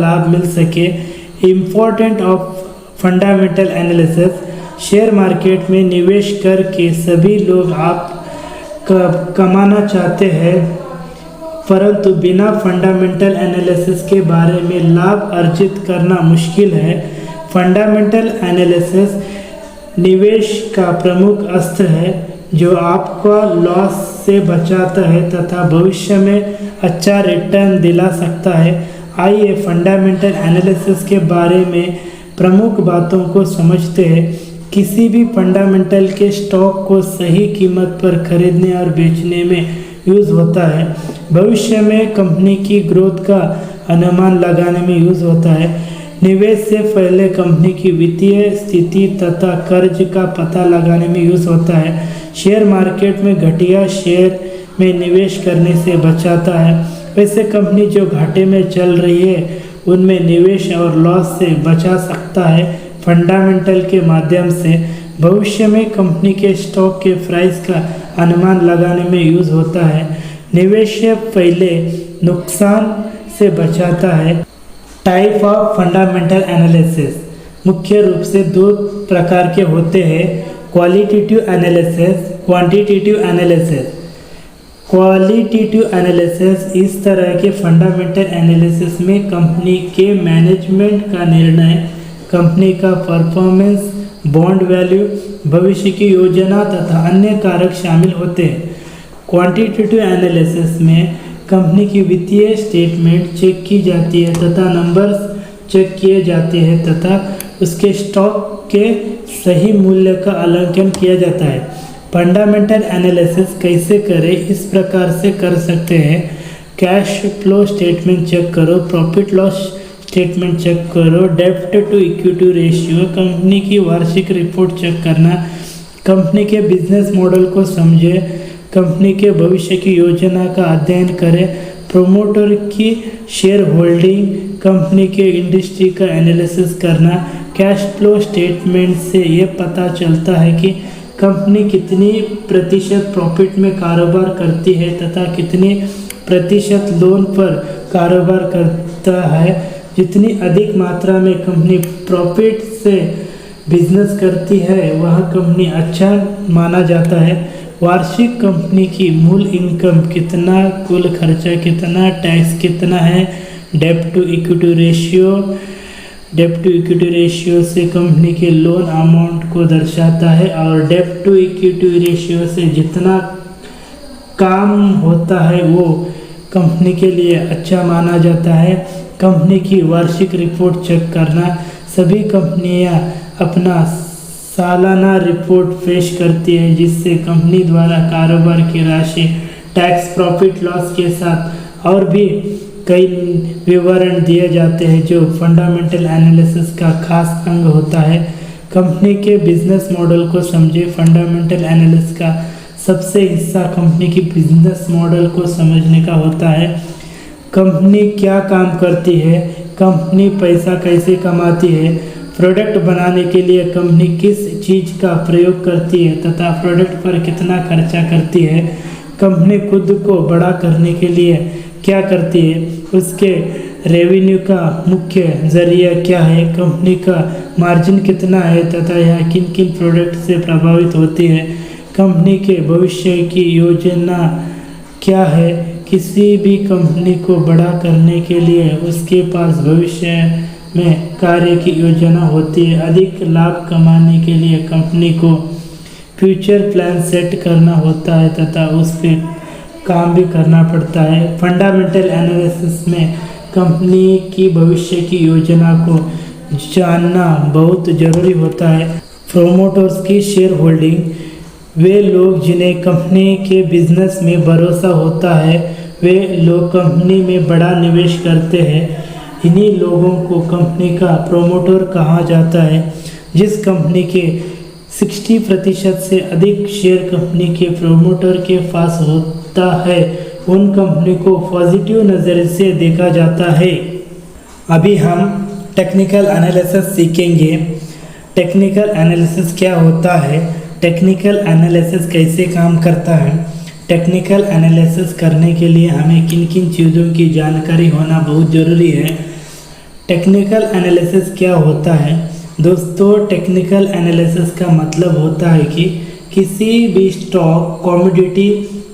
लाभ मिल सके। Important of fundamental analysis, share market में निवेश करके सभी लोग आप कमाना चाहते हैं, परंतु बिना फंडामेंटल एनालिसिस के बारे में लाभ अर्जित करना मुश्किल है। फंडामेंटल एनालिसिस निवेश का प्रमुख अस्त्र है जो आपको लॉस से बचाता है तथा भविष्य में अच्छा रिटर्न दिला सकता है। आइए फंडामेंटल एनालिसिस के बारे में प्रमुख बातों को समझते हैं। किसी भी फंडामेंटल के स्टॉक को सही कीमत पर खरीदने और बेचने में यूज़ होता है। भविष्य में कंपनी की ग्रोथ का अनुमान लगाने में यूज़ होता है। निवेश से पहले कंपनी की वित्तीय स्थिति तथा कर्ज का पता लगाने में यूज़ होता है। शेयर मार्केट में घटिया शेयर में निवेश करने से बचाता है। वैसे कंपनी जो घाटे में चल रही है उनमें निवेश और लॉस से बचा सकता है फंडामेंटल के माध्यम से। भविष्य में कंपनी के स्टॉक के प्राइस का अनुमान लगाने में यूज़ होता है। निवेश से पहले नुकसान से बचाता है। टाइप ऑफ फंडामेंटल एनालिसिस मुख्य रूप से दो प्रकार के होते हैं, qualitative analysis, quantitative analysis. Qualitative analysis इस तरह के फंडामेंटल एनालिसिस में कंपनी के मैनेजमेंट का निर्णय, कंपनी का परफॉर्मेंस, बॉन्ड वैल्यू, भविष्य की योजना तथा अन्य कारक शामिल होते हैं। क्वांटिटेटिव एनालिसिस में कंपनी की वित्तीय स्टेटमेंट चेक की जाती है तथा नंबर्स चेक किए जाते हैं तथा उसके स्टॉक के सही मूल्य का आकलन किया जाता है। फंडामेंटल एनालिसिस कैसे करें, इस प्रकार से कर सकते हैं। कैश फ्लो स्टेटमेंट चेक करो, प्रॉफिट लॉस स्टेटमेंट चेक करो, डेब्ट टू इक्विटी रेशियो, कंपनी की वार्षिक रिपोर्ट चेक करना, कंपनी के बिजनेस मॉडल को समझे, कंपनी के भविष्य की योजना का अध्ययन करें, प्रोमोटर की शेयर होल्डिंग, कंपनी के इंडस्ट्री का एनालिसिस करना। कैश फ्लो स्टेटमेंट से ये पता चलता है कि कंपनी कितनी प्रतिशत प्रॉफिट में कारोबार करती है तथा कितनी प्रतिशत लोन पर कारोबार करता है। जितनी अधिक मात्रा में कंपनी प्रॉफिट से बिजनेस करती है वह कंपनी अच्छा माना जाता है। वार्षिक कंपनी की मूल इनकम कितना, कुल खर्चा कितना, टैक्स कितना है, डेब्ट टू इक्विटी रेशियो, डेब्ट टू इक्विटी रेशियो से कंपनी के लोन अमाउंट को दर्शाता है और डेब्ट टू इक्विटी रेशियो से जितना काम होता है वो कंपनी के लिए अच्छा माना जाता है। कंपनी की वार्षिक रिपोर्ट चेक करना, सभी कंपनियां अपना सालाना रिपोर्ट पेश करती है जिससे कंपनी द्वारा कारोबार की राशि, टैक्स, प्रॉफिट लॉस के साथ और भी कई विवरण दिए जाते हैं जो फंडामेंटल एनालिसिस का खास अंग होता है। कंपनी के बिजनेस मॉडल को समझे। फंडामेंटल एनालिसिस का सबसे हिस्सा कंपनी की बिजनेस मॉडल को समझने का होता है। कंपनी क्या काम करती है, कंपनी पैसा कैसे कमाती है, प्रोडक्ट बनाने के लिए कंपनी किस चीज़ का प्रयोग करती है तथा प्रोडक्ट पर कितना खर्चा करती है, कंपनी खुद को बड़ा करने के लिए क्या करती है, उसके रेवेन्यू का मुख्य जरिया क्या है, कंपनी का मार्जिन कितना है तथा यह किन किन प्रोडक्ट से प्रभावित होती है, कंपनी के भविष्य की योजना क्या है। किसी भी कंपनी को बड़ा करने के लिए उसके पास भविष्य में कार्य की योजना होती है। अधिक लाभ कमाने के लिए कंपनी को फ्यूचर प्लान सेट करना होता है तथा उस पर काम भी करना पड़ता है। फंडामेंटल एनालिसिस में कंपनी की भविष्य की योजना को जानना बहुत ज़रूरी होता है। प्रोमोटर्स की शेयर होल्डिंग, वे लोग जिन्हें कंपनी के बिजनेस में भरोसा होता है, वे लोग कंपनी में बड़ा निवेश करते हैं। इन्हीं लोगों को कंपनी का प्रोमोटर कहा जाता है। जिस कंपनी के 60% से अधिक शेयर कंपनी के प्रोमोटर के पास होता है उन कंपनी को पॉजिटिव नज़र से देखा जाता है। अभी हम टेक्निकल एनालिसिस सीखेंगे। टेक्निकल एनालिसिस क्या होता है, टेक्निकल एनालिसिस कैसे काम करता है। टेक्निकल एनालिसिस करने के लिए हमें किन किन चीज़ों की जानकारी होना बहुत ज़रूरी है। टेक्निकल एनालिसिस क्या होता है? दोस्तों, टेक्निकल एनालिसिस का मतलब होता है कि किसी भी स्टॉक, कमोडिटी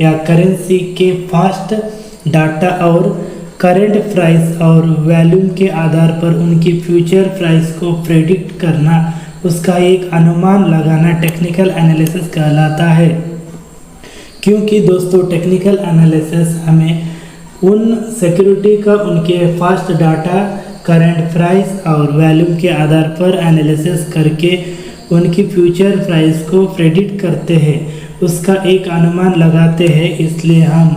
या करेंसी के फास्ट डाटा और करंट प्राइस और वॉल्यूम के आधार पर उनकी फ्यूचर प्राइस को प्रेडिक्ट करना, उसका एक अनुमान लगाना टेक्निकल एनालिसिस कहलाता है। क्योंकि दोस्तों, टेक्निकल एनालिसिस हमें उन सिक्योरिटी का उनके फास्ट डाटा, करंट प्राइस और वॉल्यूम के आधार पर एनालिसिस करके उनकी फ्यूचर प्राइस को प्रेडिक्ट करते हैं, उसका एक अनुमान लगाते हैं। इसलिए हम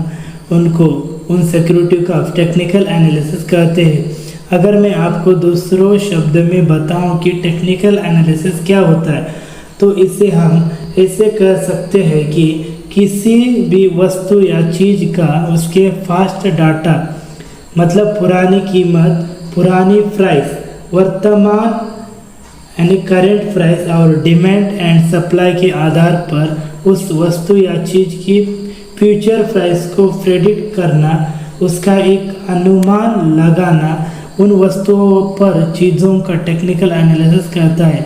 उनको, उन सिक्योरिटी का टेक्निकल एनालिसिस कहते हैं। अगर मैं आपको दूसरों शब्द में बताऊं कि टेक्निकल एनालिसिस क्या होता है, तो इसे हम ऐसे कह सकते हैं कि किसी भी वस्तु या चीज़ का उसके फास्ट डाटा, मतलब पुरानी कीमत, पुरानी प्राइस, वर्तमान यानी करंट प्राइस और डिमांड एंड सप्लाई के आधार पर उस वस्तु या चीज़ की फ्यूचर प्राइस को प्रेडिक्ट करना, उसका एक अनुमान लगाना, उन वस्तुओं पर चीज़ों का टेक्निकल एनालिसिस कहता है।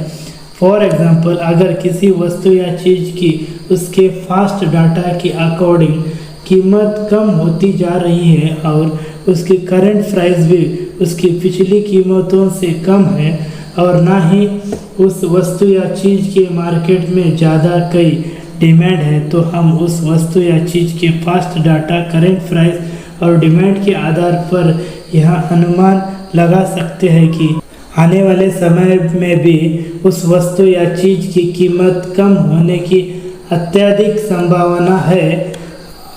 फॉर एग्जांपल, अगर किसी वस्तु या चीज़ की उसके फास्ट डाटा के अकॉर्डिंग कीमत कम होती जा रही है और उसकी करंट प्राइस भी उसकी पिछली कीमतों से कम है और ना ही उस वस्तु या चीज़ के मार्केट में ज़्यादा कई डिमांड है, तो हम उस वस्तु या चीज़ के फास्ट डाटा, करंट प्राइस और डिमांड के आधार पर यह अनुमान लगा सकते हैं कि आने वाले समय में भी उस वस्तु या चीज़ की कीमत कम होने की अत्यधिक संभावना है।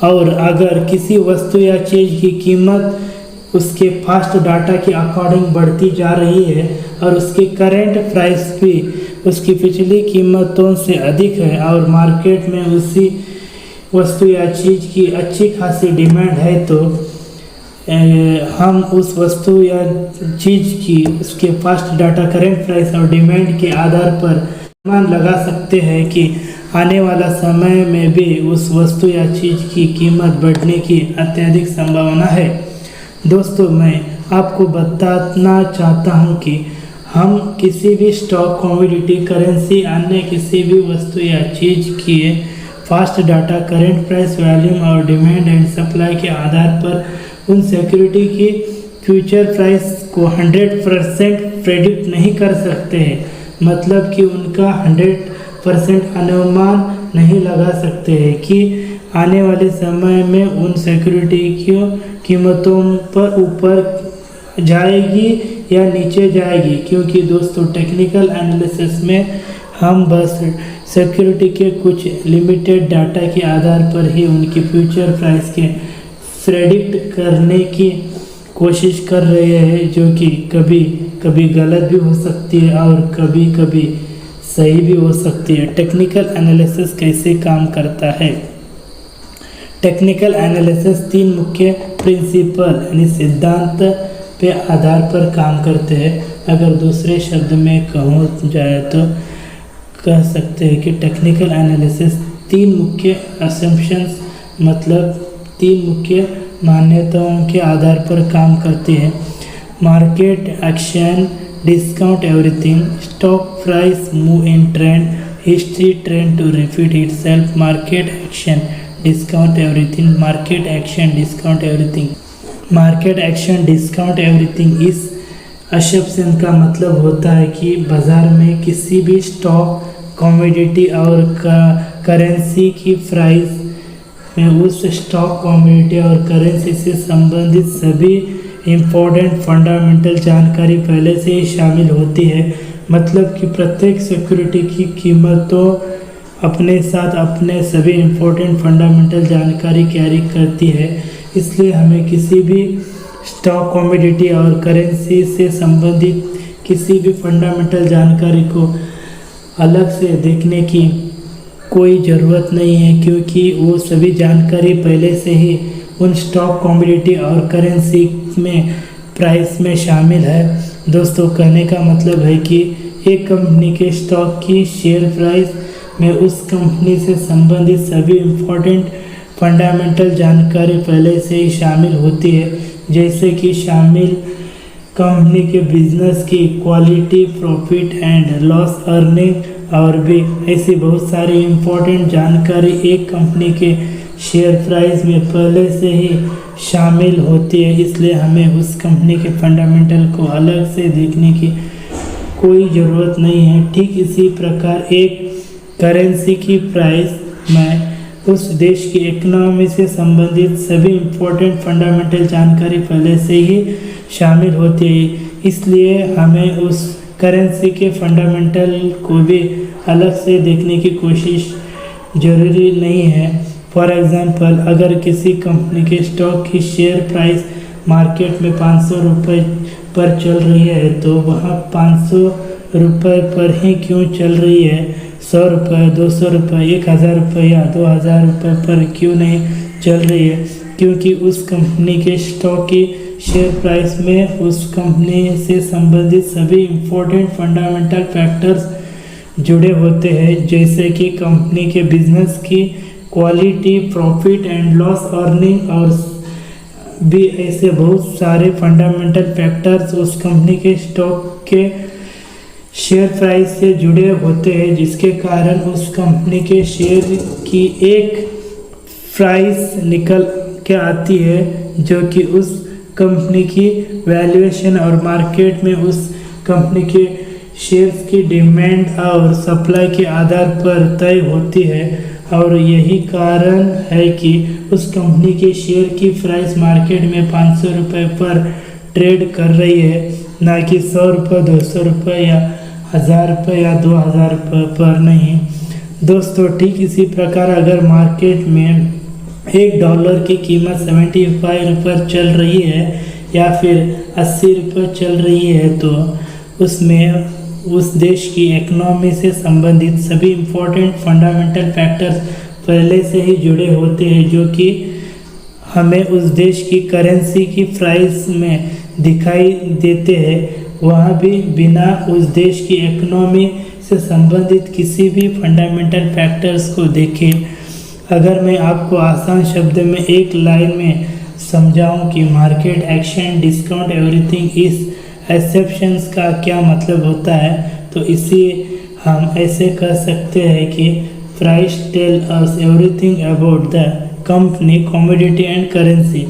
और अगर किसी वस्तु या चीज़ की कीमत उसके फास्ट डाटा के अकॉर्डिंग बढ़ती जा रही है और उसकी करंट प्राइस भी उसकी पिछली कीमतों से अधिक है और मार्केट में उसी वस्तु या चीज़ की अच्छी खासी डिमांड है, तो हम उस वस्तु या चीज़ की उसके फास्ट डाटा, करंट प्राइस और डिमांड के आधार पर अनुमान लगा सकते हैं कि आने वाला समय में भी उस वस्तु या चीज़ की कीमत बढ़ने की अत्यधिक संभावना है। दोस्तों, मैं आपको बताना चाहता हूं कि हम किसी भी स्टॉक, कमोडिटी, करेंसी, अन्य किसी भी वस्तु या चीज़ की fast data, current price, volume और डिमांड एंड सप्लाई के आधार पर उन सिक्योरिटी की फ्यूचर प्राइस को 100% प्रेडिक्ट नहीं कर सकते हैं। मतलब कि उनका 100% अनुमान नहीं लगा सकते हैं कि आने वाले समय में उन सिक्योरिटी की कीमतों पर ऊपर जाएगी या नीचे जाएगी। क्योंकि दोस्तों, टेक्निकल एनालिसिस में हम बस सिक्योरिटी के कुछ लिमिटेड डाटा के आधार पर ही उनकी फ्यूचर प्राइस के प्रेडिक्ट करने की कोशिश कर रहे हैं, जो कि कभी कभी गलत भी हो सकती है और कभी कभी सही भी हो सकती है। टेक्निकल एनालिसिस कैसे काम करता है? टेक्निकल एनालिसिस 3 मुख्य प्रिंसिपल यानी सिद्धांत पे आधार पर काम करते हैं। अगर दूसरे शब्द में कहूँ जाए तो कह सकते हैं कि टेक्निकल एनालिसिस 3 मुख्य असम्पशंस, मतलब 3 मुख्य मान्यताओं के आधार पर काम करती है। Market action, discount everything, stock price move in trend, history trend to repeat itself, market action, discount everything, market action, discount everything. Market action, discount everything, इस असम्पशन का मतलब होता है कि बाज़ार में किसी भी स्टॉक, कमोडिटी और करेंसी की प्राइस में उस स्टॉक, कमोडिटी और करेंसी से संबंधित सभी इम्पोर्टेंट फंडामेंटल जानकारी पहले से ही शामिल होती है। मतलब कि प्रत्येक सिक्योरिटी की कीमतों अपने साथ अपने सभी इम्पोर्टेंट फंडामेंटल जानकारी कैरी करती है। इसलिए हमें किसी भी स्टॉक, कमोडिटी और करेंसी से संबंधित किसी भी फंडामेंटल जानकारी को अलग से देखने की कोई ज़रूरत नहीं है, क्योंकि वो सभी जानकारी पहले से ही उन स्टॉक, कमोडिटी और करेंसी में प्राइस में शामिल है। दोस्तों, कहने का मतलब है कि एक कंपनी के स्टॉक की शेयर प्राइस में उस कंपनी से संबंधित सभी इम्पोर्टेंट फंडामेंटल जानकारी पहले से ही शामिल होती है, जैसे कि कंपनी के बिजनेस की quality, profit and loss, earning और भी ऐसी बहुत सारी इम्पोर्टेंट जानकारी एक कंपनी के शेयर प्राइस में पहले से ही शामिल होती है। इसलिए हमें उस कंपनी के फंडामेंटल को अलग से देखने की कोई ज़रूरत नहीं है। ठीक इसी प्रकार एक करेंसी की प्राइस में उस देश की इकोनॉमी से संबंधित सभी इम्पोर्टेंट फंडामेंटल जानकारी पहले से ही शामिल होती है। इसलिए हमें उस करेंसी के फंडामेंटल को भी अलग से देखने की कोशिश ज़रूरी नहीं है। फॉर एग्ज़ाम्पल, अगर किसी कंपनी के स्टॉक की शेयर प्राइस मार्केट में 500 रुपये पर चल रही है तो वह 500 रुपये पर ही क्यों चल रही है, 100 रुपये, 200 रुपये, 1000 रुपये या 2000 रुपये पर क्यों नहीं चल रही है? क्योंकि उस कंपनी के स्टॉक की शेयर प्राइस में उस कंपनी से संबंधित सभी इम्पोर्टेंट फंडामेंटल फैक्टर्स जुड़े होते हैं, जैसे कि कंपनी के बिजनेस की quality, profit and loss, earning और भी ऐसे बहुत सारे फंडामेंटल फैक्टर्स उस कंपनी के स्टॉक के शेयर प्राइस से जुड़े होते हैं, जिसके कारण उस कंपनी के शेयर की एक प्राइस निकल के आती है जो कि उस कंपनी की वैल्यूएशन और मार्केट में उस कंपनी के शेयर्स की डिमांड और सप्लाई के आधार पर तय होती है। और यही कारण है कि उस कंपनी के शेयर की प्राइस मार्केट में 500 रुपये पर ट्रेड कर रही है, ना कि 100 रुपये, 200 रुपये या 1000 रुपये या 2000 रुपये पर नहीं। दोस्तों, ठीक इसी प्रकार अगर मार्केट में $1 की कीमत 75 रुपये चल रही है या फिर 80 रुपये चल रही है तो उसमें उस देश की इकोनॉमी से संबंधित सभी इम्पोर्टेंट फंडामेंटल फैक्टर्स पहले से ही जुड़े होते हैं, जो कि हमें उस देश की करेंसी की प्राइस में दिखाई देते हैं। वहाँ भी बिना उस देश की इकोनॉमी से संबंधित किसी भी फंडामेंटल फैक्टर्स को देखे, अगर मैं आपको आसान शब्द में एक लाइन में समझाऊं कि मार्केट एक्शन, डिस्काउंट, एवरीथिंग इस एक्सेप्शंस का क्या मतलब होता है, तो इसे हम ऐसे कह सकते हैं कि price tell us everything about the company, commodity and currency.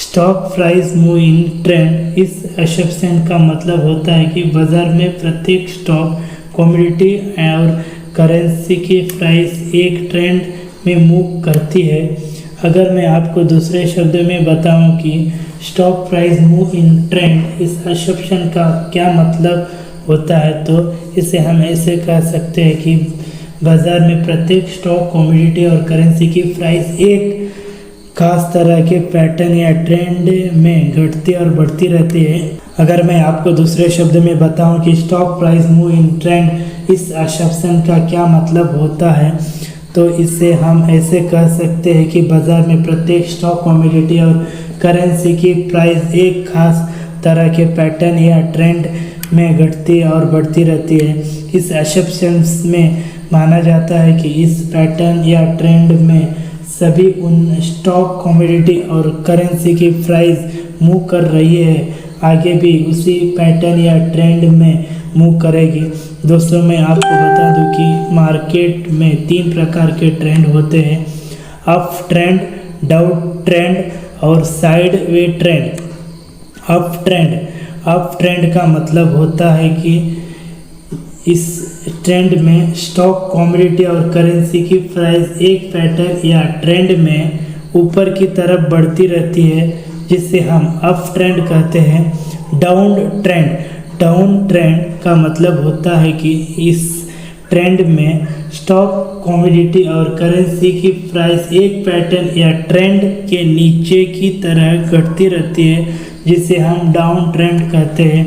Stock price move in trend, इस एक्सेप्शन का मतलब होता है कि बाजार में प्रत्येक स्टॉक, कमोडिटी और करेंसी की प्राइस एक ट्रेंड में मूव करती है। अगर मैं आपको दूसरे शब्द में बताऊं कि stock price move in trend, इस असम्पशन का क्या मतलब होता है, तो इसे हम ऐसे कह सकते हैं कि बाजार में प्रत्येक स्टॉक, कमोडिटी और करेंसी की प्राइस एक खास तरह के पैटर्न या ट्रेंड में घटती और बढ़ती रहती है। अगर मैं आपको दूसरे शब्द में बताऊं कि stock price move in trend, इस असम्पशन का क्या मतलब होता है, तो इसे हम ऐसे कह सकते हैं कि बाजार में प्रत्येक स्टॉक, कमोडिटी और करेंसी की प्राइस एक खास तरह के पैटर्न या ट्रेंड में घटती और बढ़ती रहती है। इस असम्पशन में माना जाता है कि इस पैटर्न या ट्रेंड में सभी उन स्टॉक, कमोडिटी और करेंसी की प्राइस मूव कर रही है, आगे भी उसी पैटर्न या ट्रेंड में मूव करेगी। दोस्तों, मैं आपको बता दूं कि मार्केट में 3 प्रकार के ट्रेंड होते हैं: अप ट्रेंड, डाउन ट्रेंड और side way trend. Up trend का मतलब होता है कि इस ट्रेंड में स्टॉक, कमोडिटी और करेंसी की प्राइस एक पैटर्न या ट्रेंड में ऊपर की तरफ बढ़ती रहती है, जिसे हम अप ट्रेंड कहते हैं। डाउन ट्रेंड का मतलब होता है कि इस ट्रेंड में स्टॉक, कमोडिटी और करेंसी की प्राइस एक पैटर्न या ट्रेंड के नीचे की तरह घटती रहती है, जिसे हम डाउन ट्रेंड कहते हैं।